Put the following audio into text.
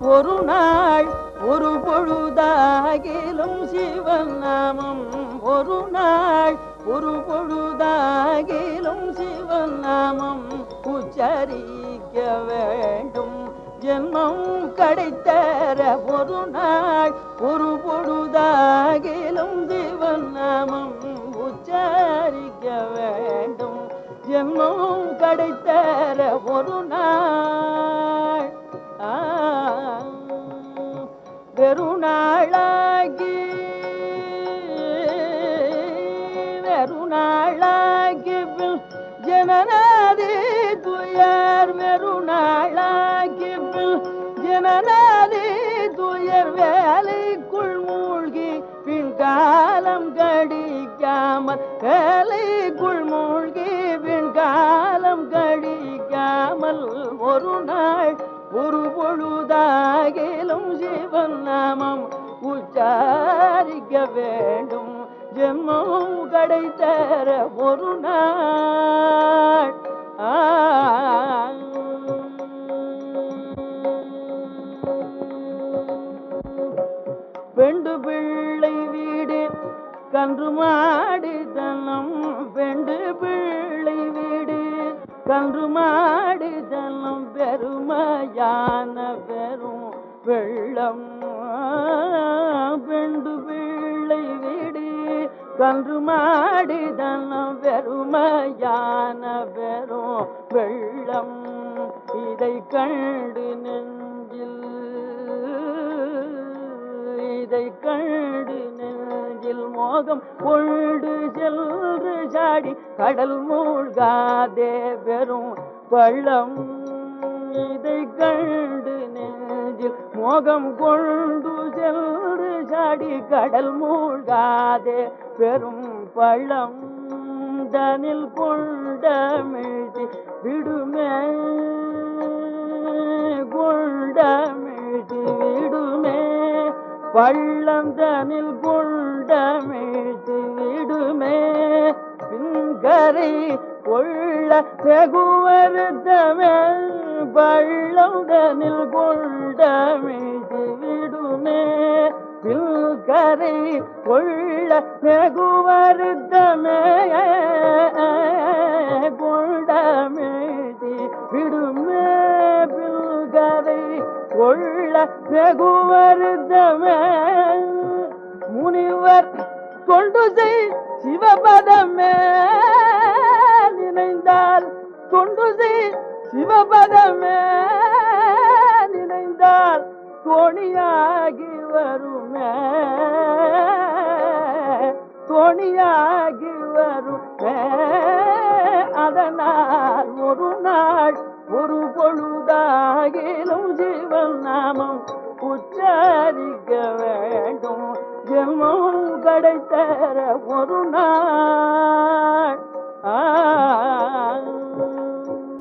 ஒரு நாள் ஒரு பொழுதாகிலும் சிவன் நாமம் ஒரு நாள் ஒரு பொழுதாகிலும் சிவன் நாமம் உச்சரிக்க வேண்டும் ஜென்மம் கிடைத்தர ஒரு நாள் ஒரு பொழுதாகிலும் சிவன் நாமம் உச்சரிக்க வேண்டும் ஜென்மம் கிடைத்தர ஒரு நாள் வெறுநாளாகி ஜனநாதி துயர் வெறுநாளாகி ஜனநாதி துயர் வேலைக்குள் மூழ்கி பின் காலம் கடிக்காமல் வேலைக்குள் மூழ்கி பின் காலம் கடிக்காமல் ஒரு நாள் ஒரு பொழுதாகிலும் சிவன் நாமம் உச்சாரிக்க வேண்டும் ஜென்மம் கிடைத்தர ஒரு நாள் பெண்டு பிள்ளை வீடு கன்று மாடி தனம் பெண்டு பிள்ளை வீடு கன்று மாடி தனம் பெருமையான பெரும் வெள்ளம் பெண்டு பிள்ளை வீடு கன்று மாடி தனம் பெருமையான பெரும் வெள்ளம் இதை கண்டு நெஞ்சில் இதை கண்டு நெஞ்சில் மோகம் கொண்டு சென்று சாடி கடல் மூழ்காதே பெரும் பள்ளம் இதை கண்டு நெஞ்சில் மோகம் கொண்டு சென்று சாடி கடல் மூழ்காதே பெரும் பள்ளம் தனில் கொண்டமிழ்த்தி விடுமே கொண்டமிழ்த்தி விடுமே பள்ளம் தனில் கொண்டமிழ்த்தி விடுமே பின்கரை கொள்ள வெகு வருத்தமே பள்ளம் தனில் கொண்டமிழ்த்தி விடுமே பின்கரை கொள்ள வெகு வருத்தமே கொண்டமிழ்த்தி விடுமே பின்கரை கொள்ள வெகு வருத்தமே முனிவர் தொண்டு செய் சிவபதமே நினைந்தால் தொண்டு செய் சிவபதமே நினைந்தால் தோணியாகி வருமே தோணியாகி வருமே அதனால் ஒரு நாள் ஒரு பொழுதாகிலும் சிவன் நாமம் உச்சரிக்க வேண்டும் ஜென்மம் கிடைத்தர ஒரு நாள்